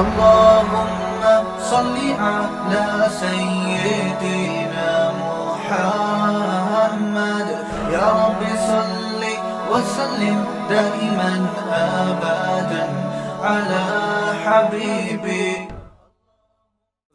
اللهم صل على سيدنا محمد يا رب صل وسلم دائما ابدا على حبيبك.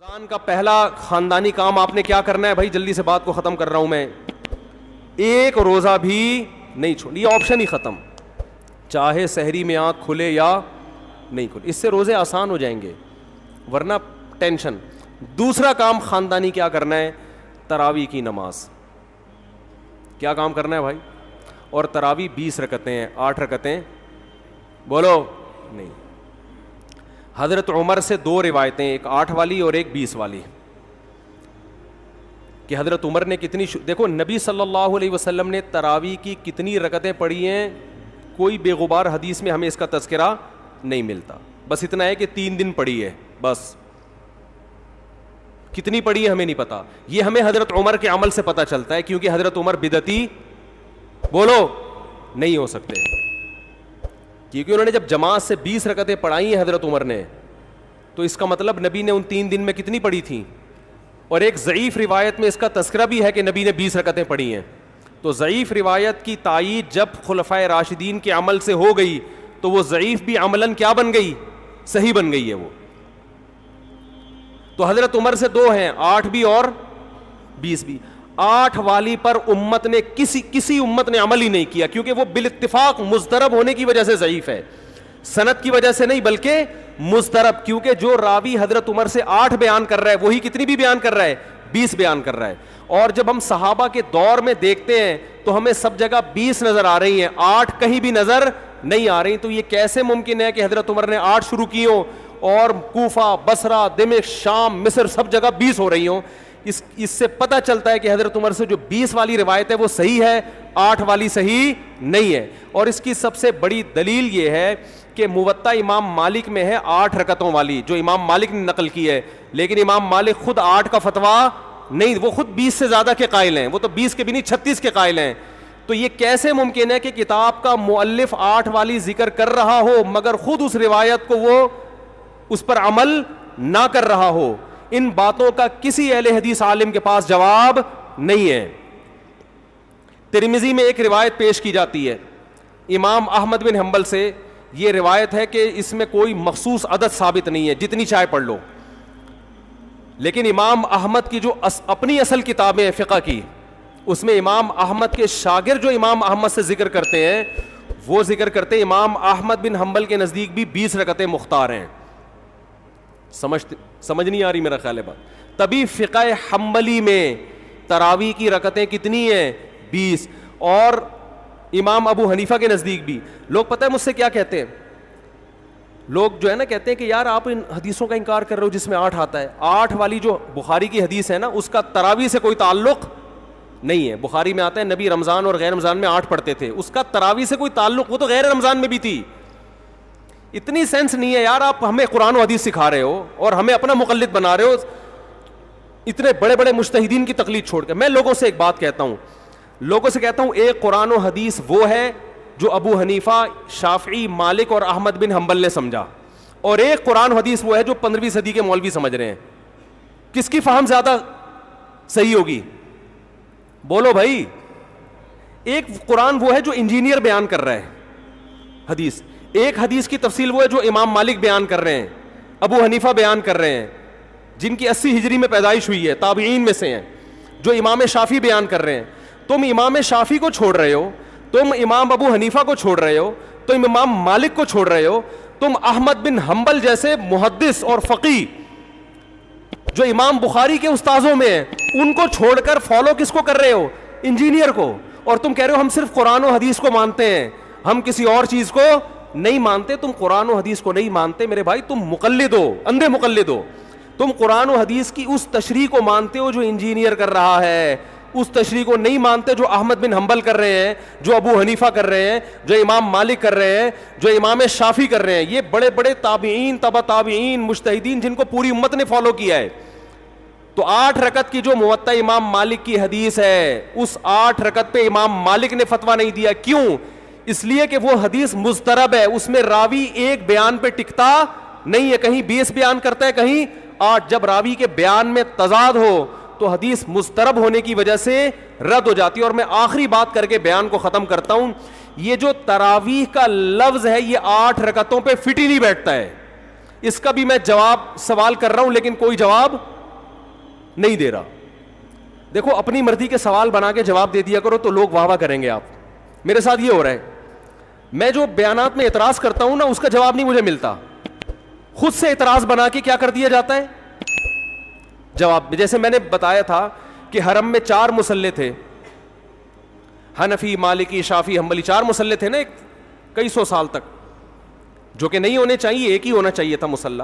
رمضان کا پہلا خاندانی کام آپ نے کیا کرنا ہے بھائی؟ جلدی سے بات کو ختم کر رہا ہوں میں. ایک روزہ بھی نہیں چھوڑ, یہ آپشن ہی ختم, چاہے سحری میں آنکھ کھلے یا نہیں کھلے. اس سے روزے آسان ہو جائیں گے, ورنہ ٹینشن. دوسرا کام خاندانی کیا کرنا ہے؟ تراویح کی نماز. کیا کام کرنا ہے بھائی؟ اور تراویح 20 رکعتیں ہیں, 8 رکعتیں بولو نہیں. حضرت عمر سے 2 روایتیں, ایک 8 والی اور ایک 20 والی, کہ حضرت عمر نے کتنی دیکھو نبی صلی اللہ علیہ وسلم نے تراویح کی کتنی رکعتیں پڑھی ہیں, کوئی بے غبار حدیث میں ہمیں اس کا تذکرہ نہیں ملتا. بس اتنا ہے کہ 3 دن پڑھی ہے, بس کتنی پڑھی ہے ہمیں نہیں پتا. یہ ہمیں حضرت عمر کے عمل سے پتہ چلتا ہے, کیونکہ حضرت عمر بدعتی بولو نہیں ہو سکتے, کیونکہ انہوں نے جب جماعت سے 20 رکعتیں پڑھائی ہیں حضرت عمر نے, تو اس کا مطلب نبی نے ان 3 دن میں کتنی پڑھی تھیں. اور ایک ضعیف روایت میں اس کا تذکرہ بھی ہے کہ نبی نے 20 رکعتیں پڑھی ہیں. تو ضعیف روایت کی تائید جب خلفائے راشدین کے عمل سے ہو گئی, تو وہ ضعیف بھی عملاً کیا بن گئی؟ صحیح بن گئی ہے وہ. تو حضرت عمر سے 2 ہیں, 8 بھی اور 20 بھی. 8 والی پر امت نے کسی امت نے عمل ہی نہیں کیا, کیونکہ وہ بالاتفاق مضطرب ہونے کی وجہ سے ضعیف ہے, سند کی وجہ سے نہیں بلکہ مضطرب. کیونکہ جو راوی حضرت عمر سے 8 بیان کر رہا ہے وہی کتنی بھی بیان کر رہا ہے؟ 20 بیان کر رہا ہے. اور جب ہم صحابہ کے دور میں دیکھتے ہیں تو ہمیں سب جگہ 20 نظر آ رہی ہیں, 8 کہیں بھی نظر نہیں آ رہی. تو یہ کیسے ممکن ہے کہ حضرت عمر نے 8 شروع کی ہوں اور کوفہ, بصرہ, دمشق, شام, مصر سب جگہ 20 ہو رہی ہوں؟ اس سے پتہ چلتا ہے کہ حضرت عمر سے جو 20 والی روایت ہے وہ صحیح ہے, 8 والی صحیح نہیں ہے. اور اس کی سب سے بڑی دلیل یہ ہے کہ موطا امام مالک میں ہے 8 رکعتوں والی, جو امام مالک نے نقل کی ہے, لیکن امام مالک خود 8 کا فتویٰ نہیں, وہ خود 20 سے زیادہ کے قائل ہیں, وہ تو 20 کے بھی نہیں 36 کے قائل ہیں. تو یہ کیسے ممکن ہے کہ کتاب کا مؤلف 8 والی ذکر کر رہا ہو مگر خود اس روایت کو وہ اس پر عمل نہ کر رہا ہو؟ ان باتوں کا کسی اہل حدیث عالم کے پاس جواب نہیں ہے. ترمذی میں ایک روایت پیش کی جاتی ہے امام احمد بن حنبل سے, یہ روایت ہے کہ اس میں کوئی مخصوص عدد ثابت نہیں ہے, جتنی چاہے پڑھ لو. لیکن امام احمد کی جو اپنی اصل کتابیں ہیں فقہ کی, اس میں امام احمد کے شاگرد جو امام احمد سے ذکر کرتے ہیں وہ ذکر کرتے ہیں امام احمد بن حنبل کے نزدیک بھی 20 رکعتیں مختار ہیں. سمجھ نہیں آ رہی میرا خیال ہے بات. تبھی فقہ حنبلی میں تراویح کی رکعتیں کتنی ہیں؟ 20. اور امام ابو حنیفہ کے نزدیک بھی. لوگ پتہ ہے مجھ سے کیا کہتے ہیں, لوگ جو ہے نا کہتے ہیں کہ یار آپ ان حدیثوں کا انکار کر رہے ہو جس میں 8 آتا ہے. 8 والی جو بخاری کی حدیث ہے نا اس کا تراویح سے کوئی تعلق نہیں ہے. بخاری میں آتا ہے نبی رمضان اور غیر رمضان میں 8 پڑھتے تھے, اس کا تراویح سے کوئی تعلق, وہ تو غیر رمضان میں بھی تھی. اتنی سینس نہیں ہے یار, آپ ہمیں قرآن و حدیث سکھا رہے ہو اور ہمیں اپنا مقلد بنا رہے ہو اتنے بڑے بڑے مجتہدین کی تقلید چھوڑ کے. میں لوگوں سے ایک بات کہتا ہوں, ایک قرآن و حدیث وہ ہے جو ابو حنیفہ, شافعی, مالک اور احمد بن حنبل نے سمجھا, اور ایک قرآن و حدیث وہ ہے جو 15ویں صدی کے مولوی سمجھ رہے ہیں. کس کی فہم زیادہ صحیح ہوگی؟ بولو بھائی. ایک قرآن وہ ہے جو انجینئر بیان کر رہا ہے حدیث, ایک حدیث کی تفصیل وہ ہے جو امام مالک بیان کر رہے ہیں, ابو حنیفہ بیان کر رہے ہیں, جن کی 80 ہجری میں پیدائش ہوئی ہے, تابعین میں سے ہیں, جو امام شافعی بیان کر رہے ہیں. تم امام شافعی کو چھوڑ رہے ہو, تم امام ابو حنیفہ کو چھوڑ رہے ہو, تم امام مالک کو چھوڑ رہے ہو, تم احمد بن حنبل جیسے محدث اور فقی جو امام بخاری کے استاذوں میں ہیں ان کو چھوڑ کر فالو کس کو کر رہے ہو؟ انجینئر کو. اور تم کہہ رہے ہو ہم صرف قرآن و حدیث کو مانتے ہیں, ہم کسی اور چیز کو نہیں مانتے. تم قرآن و حدیث کو نہیں مانتے میرے بھائی, تم مقلد ہو, اندھے مقلد ہو. تم قرآن و حدیث کی اس تشریح کو مانتے ہو جو انجینئر کر رہا ہے, اس تشریح کو نہیں مانتے جو احمد بن حنبل کر رہے ہیں, جو ابو حنیفہ کر رہے ہیں, جو امام مالک کر رہے ہیں, جو امام شافعی کر رہے ہیں. یہ بڑے بڑے تابعین, تبع تابعین, مجتہدین جن کو پوری امت نے فالو کیا ہے. تو 8 رکعت کی جو موطا امام مالک کی حدیث ہے, اس 8 رکعت پہ امام مالک نے فتویٰ نہیں دیا. کیوں؟ اس لیے کہ وہ حدیث مضطرب ہے, اس میں راوی ایک بیان پہ ٹکتا نہیں ہے, کہیں 20 بیان کرتا ہے, کہیں 8. جب راوی کے بیان میں تضاد ہو تو حدیث مضطرب ہونے کی وجہ سے رد ہو جاتی ہے. اور میں آخری بات کر کے بیان کو ختم کرتا ہوں, یہ جو تراویح کا لفظ ہے یہ 8 رکعتوں پہ فٹ ہی نہیں بیٹھتا ہے. اس کا بھی میں جواب سوال کر رہا ہوں لیکن کوئی جواب نہیں دے رہا. دیکھو اپنی مرضی کے سوال بنا کے جواب دے دیا کرو تو لوگ واہ واہ کریں گے. آپ میرے ساتھ یہ ہو رہا ہے, میں جو بیانات میں اعتراض کرتا ہوں نا اس کا جواب نہیں مجھے ملتا, خود سے اعتراض بنا کے کیا کر دیا جاتا ہے جواب. جیسے میں نے بتایا تھا کہ حرم میں 4 مصلے تھے, حنفی, مالکی, شافعی, حنبلی, 4 مصلے تھے نا کئی سو سال تک, جو کہ نہیں ہونے چاہیے, ایک ہی ہونا چاہیے تھا مصلی.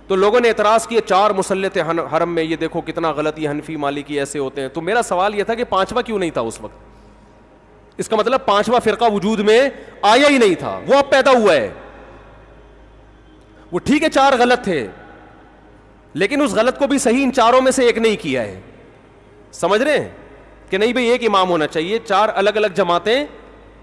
تو لوگوں نے اعتراض کیا 4 مصلے تھے حرم میں, یہ دیکھو کتنا غلط, یہ حنفی مالکی ایسے ہوتے ہیں. تو میرا سوال یہ تھا کہ 5واں کیوں نہیں تھا اس وقت؟ اس کا مطلب 5واں فرقہ وجود میں آیا ہی نہیں تھا, وہ اب پیدا ہوا ہے. وہ ٹھیک ہے 4 غلط تھے لیکن اس غلط کو بھی صحیح ان 4 میں سے ایک نہیں کیا ہے. سمجھ رہے ہیں کہ نہیں بھئی ایک امام ہونا چاہیے, 4 الگ الگ جماعتیں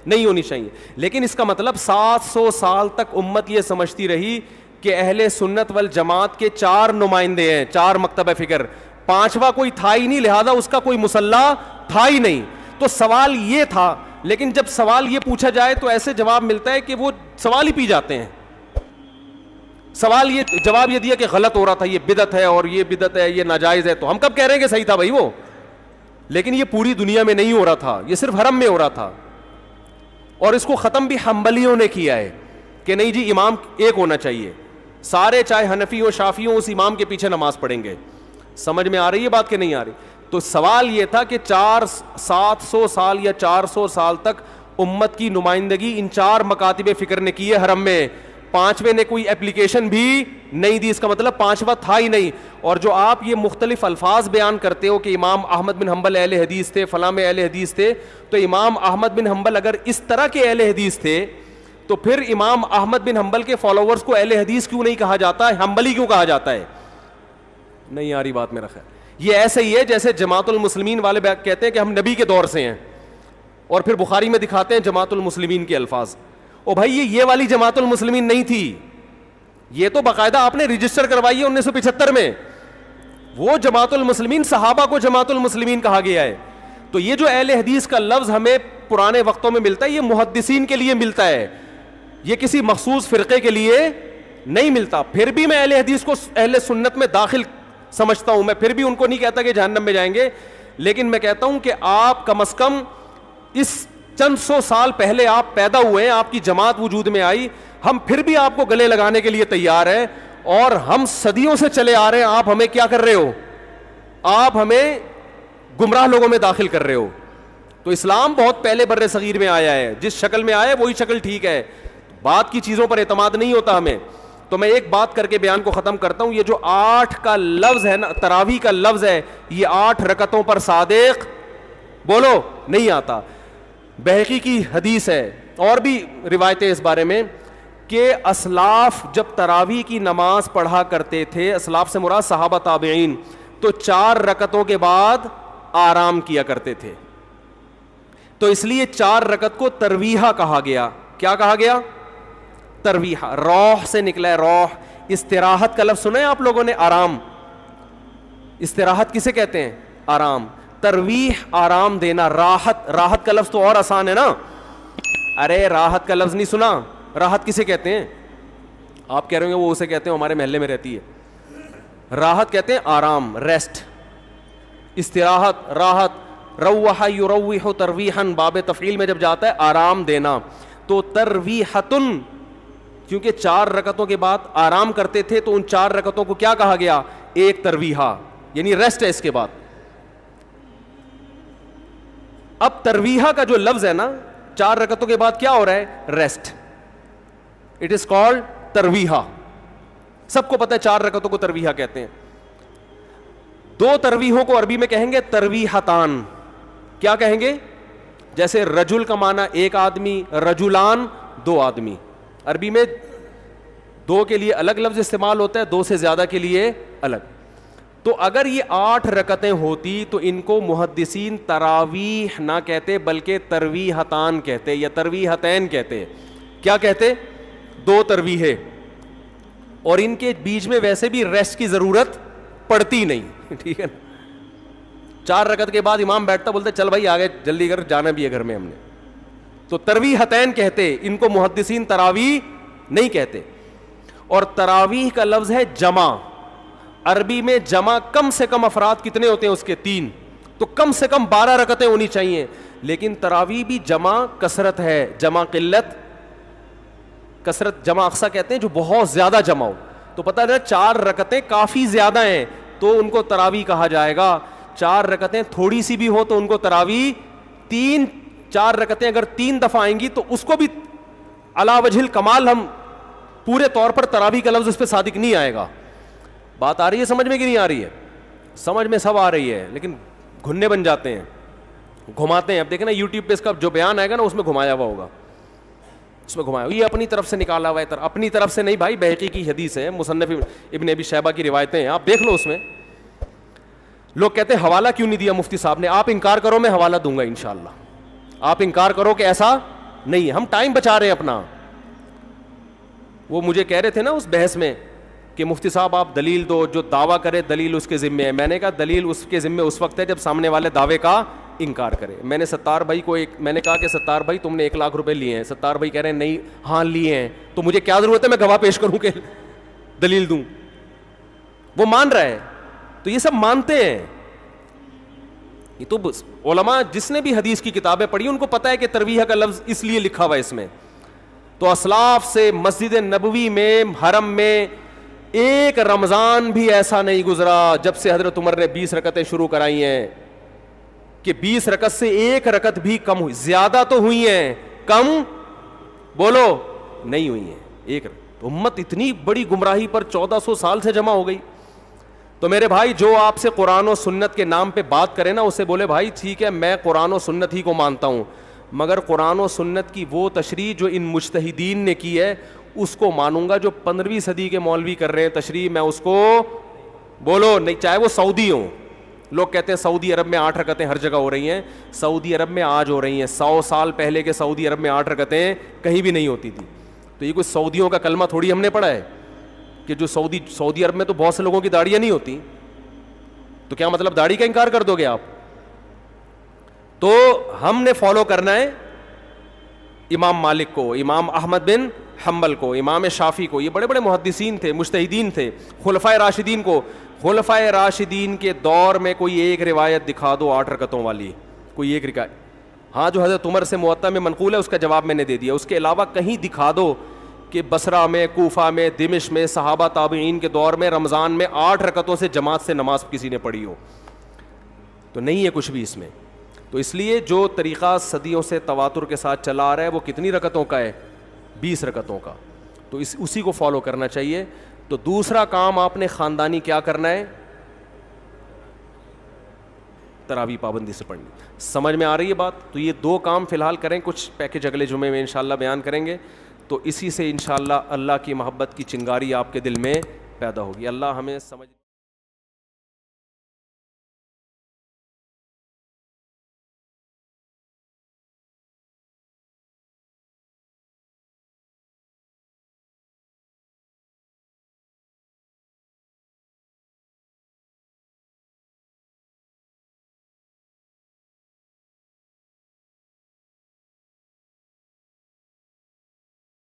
نہیں ہونی چاہیے. لیکن اس کا مطلب 700 سال تک امت یہ سمجھتی رہی کہ اہل سنت والجماعت کے 4 نمائندے ہیں, 4 مکتب فکر, 5واں کوئی تھا ہی نہیں, لہذا اس کا کوئی مصلی تھا ہی نہیں. تو سوال یہ تھا, لیکن جب سوال یہ پوچھا جائے تو ایسے جواب ملتا ہے کہ وہ سوال ہی پی جاتے ہیں. سوال یہ جواب یہ دیا کہ غلط ہو رہا تھا, یہ بدعت ہے, اور یہ بدعت ہے, یہ ناجائز ہے. تو ہم کب کہہ رہے ہیں کہ صحیح تھا بھائی وہ, لیکن یہ پوری دنیا میں نہیں ہو رہا تھا, یہ صرف حرم میں ہو رہا تھا. اور اس کو ختم بھی حنبلیوں نے کیا ہے کہ نہیں جی امام ایک ہونا چاہیے, سارے چاہے حنفی ہو شافعی ہو اس امام کے پیچھے نماز پڑھیں گے. سمجھ میں آ رہی ہے بات کہ نہیں آ رہی؟ تو سوال یہ تھا کہ 700 سال یا 400 سال تک امت کی نمائندگی ان 4 مکاتب فکر نے کی ہے حرم میں, 5ویں نے کوئی اپلیکیشن بھی نہیں دی. اس کا مطلب 5واں تھا ہی نہیں. اور جو آپ یہ مختلف الفاظ بیان کرتے ہو کہ امام احمد بن حنبل اہل حدیث تھے, فلاں میں اہل حدیث تھے, تو امام احمد بن حنبل اگر اس طرح کے اہل حدیث تھے تو پھر امام احمد بن حنبل کے فالوورز کو اہل حدیث کیوں نہیں کہا جاتا ہے, حنبلی کیوں کہا جاتا ہے؟ نہیں آ رہی بات میرا خیال. یہ ایسے ہی ہے جیسے جماعت المسلمین والے کہتے ہیں کہ ہم نبی کے دور سے ہیں, اور پھر بخاری میں دکھاتے ہیں جماعت المسلمین کے الفاظ. او بھائی یہ والی جماعت المسلمین نہیں تھی, یہ تو باقاعدہ آپ نے رجسٹر کروائی ہے 1975 میں. وہ جماعت المسلمین صحابہ کو جماعت المسلمین کہا گیا ہے. تو یہ جو اہل حدیث کا لفظ ہمیں پرانے وقتوں میں ملتا ہے یہ محدثین کے لیے ملتا ہے, یہ کسی مخصوص فرقے کے لیے نہیں ملتا. پھر بھی میں اہل حدیث کو اہل سنت میں داخل سمجھتا ہوں, میں پھر بھی ان کو نہیں کہتا کہ جہنم میں جائیں گے, لیکن میں کہتا ہوں کہ آپ کم از کم اس چند 100 سال پہلے آپ پیدا ہوئے ہیں, آپ کی جماعت وجود میں آئی, ہم پھر بھی آپ کو گلے لگانے کے لیے تیار ہیں, اور ہم صدیوں سے چلے آ رہے ہیں. آپ ہمیں کیا کر رہے ہو, آپ ہمیں گمراہ لوگوں میں داخل کر رہے ہو. تو اسلام بہت پہلے بر صغیر میں آیا ہے, جس شکل میں آیا ہے وہی شکل ٹھیک ہے, بات کی چیزوں پر اعتماد نہیں ہوتا ہمیں. تو میں ایک بات کر کے بیان کو ختم کرتا ہوں, یہ جو 8 کا لفظ ہے نا, تراویح کا لفظ ہے, یہ 8 رکعتوں پر صادق بولو نہیں آتا. بہقی کی حدیث ہے اور بھی روایتیں اس بارے میں کہ اسلاف جب تراویح کی نماز پڑھا کرتے تھے, اسلاف سے مراد صحابہ تابعین, تو 4 رکعتوں کے بعد آرام کیا کرتے تھے. تو اس لیے 4 رکعت کو ترویحہ کہا گیا. کیا کہا گیا؟ ترویحہ. روح سے نکلا ہے, روح. استراحت کا لفظ سنا ہے آپ لوگوں نے, آرام. استراحت کسے کہتے ہیں؟ آرام. ترویح آرام دینا. راحت, راحت کا لفظ تو اور آسان ہے نا. ارے راحت کا لفظ نہیں سنا, راحت کسے کہتے ہیں؟ آپ کہہ رہے ہیں وہ اسے کہتے ہیں ہمارے محلے میں رہتی ہے. راحت کہتے ہیں آرام, ریسٹ. استراحت, راحت. روح یروح ترویحا, باب تفعیل میں جب جاتا ہے آرام دینا. تو ترویحتن, کیونکہ 4 رکعتوں کے بعد آرام کرتے تھے تو ان 4 رکعتوں کو کیا کہا گیا؟ ایک ترویحہ, یعنی ریسٹ ہے اس کے بعد. اب ترویحہ کا جو لفظ ہے نا, 4 رکعتوں کے بعد کیا ہو رہا ہے؟ ریسٹ. اٹ از کالڈ ترویحہ. سب کو پتہ ہے 4 رکعتوں کو ترویحہ کہتے ہیں. 2 ترویحوں کو عربی میں کہیں گے ترویحتان. کیا کہیں گے؟ جیسے رجل کا معنی ایک آدمی, رجلان 2 آدمی. عربی میں 2 کے لیے الگ لفظ استعمال ہوتا ہے, 2 سے زیادہ کے لیے الگ. تو اگر یہ 8 رکعتیں ہوتی تو ان کو محدثین تراویح نہ کہتے بلکہ ترویحتان کہتے یا ترویحتین کہتے. کیا کہتے؟ 2 ترویحیں. اور ان کے بیچ میں ویسے بھی ریسٹ کی ضرورت پڑتی نہیں, ٹھیک ہے نا. 4 رکعت کے بعد امام بیٹھتا, بولتے چل بھائی آگے جلدی کر, جانا بھی ہے گھر میں ہم نے. تو ترویحتین کہتے, ان کو محدثین تراویح نہیں کہتے. اور تراویح کا لفظ ہے جمع, عربی میں جمع کم سے کم افراد کتنے ہوتے ہیں اس کے 3, تو کم سے کم 12 رکعتیں ہونی چاہیے. لیکن تراویح بھی جمع کثرت ہے, جمع قلت کثرت, جمع اقصا کہتے ہیں جو بہت زیادہ جمع ہو. تو پتہ ہے 4 رکعتیں کافی زیادہ ہیں تو ان کو تراویح کہا جائے گا. 4 رکعتیں تھوڑی سی بھی ہو تو ان کو تراویح. 4 رکعتیں اگر 3 دفعہ آئیں گی تو اس کو بھی علی وجہ الکمال ہم پورے طور پر تراویح کا لفظ اس پہ صادق نہیں آئے گا. بات آ رہی ہے سمجھ میں کہ نہیں آ رہی ہے؟ سمجھ میں سب آ رہی ہے, لیکن گھننے بن جاتے ہیں, گھماتے ہیں. اب دیکھیں نا یوٹیوب پہ اس کا جو بیان آئے گا نا اس میں گھمایا ہوا ہوگا, اس میں گھمایا, یہ اپنی طرف سے نکالا ہوا ہے. اپنی طرف سے نہیں بھائی, بہقی کی حدیث ہے, مصنف ابن ابی شیبہ کی روایتیں ہیں, آپ دیکھ لو اس میں. لوگ کہتے ہیں حوالہ کیوں نہیں دیا مفتی صاحب نے. آپ انکار کرو میں حوالہ دوں گا انشاءاللہ. آپ انکار کرو کہ ایسا نہیں ہے, ہم ٹائم بچا رہے ہیں اپنا. وہ مجھے کہہ رہے تھے نا اس بحث میں کہ مفتی صاحب آپ دلیل دو, جو دعویٰ کرے دلیل اس کے ذمے ہے. میں نے کہا دلیل اس کے ذمے اس وقت ہے جب سامنے والے دعوے کا انکار کرے. میں نے ستار بھائی کو میں نے کہا کہ ستار بھائی تم نے 1 لاکھ روپے لیے ہیں. ستار بھائی کہہ رہے ہیں نہیں, ہاں لیے ہیں, تو مجھے کیا ضرورت ہے میں گواہ پیش کروں کہ دلیل دوں. وہ مان رہا ہے, تو یہ سب مانتے ہیں. یہ تو علماء جس نے بھی حدیث کی کتابیں پڑھی ان کو پتہ ہے کہ ترویح کا لفظ اس لیے لکھا ہوا ہے اس میں. تو اسلاف سے مسجد نبوی میں, حرم میں ایک رمضان بھی ایسا نہیں گزرا جب سے حضرت عمر نے 20 رکعتیں شروع کرائی ہیں کہ 20 رکعت سے 1 رکعت بھی کم ہوئی. زیادہ تو ہوئی ہیں, کم بولو نہیں ہوئی ہیں. 1 رکعت. امت اتنی بڑی گمراہی پر 1400 سال سے جمع ہو گئی. تو میرے بھائی جو آپ سے قرآن و سنت کے نام پہ بات کرے نا, اسے بولے بھائی ٹھیک ہے میں قرآن و سنت ہی کو مانتا ہوں, مگر قرآن و سنت کی وہ تشریح جو ان مجتہدین نے کی ہے اس کو مانوں گا. جو 15ویں صدی کے مولوی کر رہے ہیں تشریح, میں اس کو بولو نہیں, چاہے وہ سعودی ہوں. لوگ کہتے ہیں سعودی عرب میں 8 رکعتیں ہر جگہ ہو رہی ہیں. سعودی عرب میں آج ہو رہی ہیں, 100 سال پہلے کے سعودی عرب میں 8 رکعتیں کہیں بھی نہیں ہوتی تھی. تو یہ کوئی سعودیوں کا کلمہ تھوڑی ہم نے پڑھا ہے کہ جو سعودی عرب میں تو بہت سے لوگوں کی داڑیاں نہیں ہوتی, تو کیا مطلب داڑھی کا انکار کر دو گے آپ؟ تو ہم نے فالو کرنا ہے امام مالک کو, امام احمد بن حنبل کو, امام شافعی کو. یہ بڑے بڑے محدثین تھے, مجتہدین تھے. خلفائے راشدین کو, خلفائے راشدین کے دور میں کوئی ایک روایت دکھا دو 8 رکعتوں والی, کوئی ایک روایت. ہاں جو حضرت عمر سے موطا میں منقول ہے اس کا جواب میں نے دے دیا. اس کے علاوہ کہیں دکھا دو کہ بصرہ میں, کوفہ میں, دمشق میں, صحابہ تابعین کے دور میں رمضان میں 8 رکعتوں سے جماعت سے نماز کسی نے پڑھی ہو. تو نہیں ہے کچھ بھی اس میں. تو اس لیے جو طریقہ صدیوں سے تواتر کے ساتھ چلا آ رہا ہے وہ کتنی رکعتوں کا ہے؟ 20 رکعتوں کا. تو اسی کو فالو کرنا چاہیے. تو دوسرا کام آپ نے خاندانی کیا کرنا ہے؟ تراویح پابندی سے پڑھنی. سمجھ میں آ رہی ہے بات؟ تو یہ 2 کام فی الحال کریں, کچھ پیکج اگلے جمعے میں انشاءاللہ بیان کریں گے. تو اسی سے انشاءاللہ اللہ کی محبت کی چنگاری آپ کے دل میں پیدا ہوگی. اللہ ہمیں سمجھ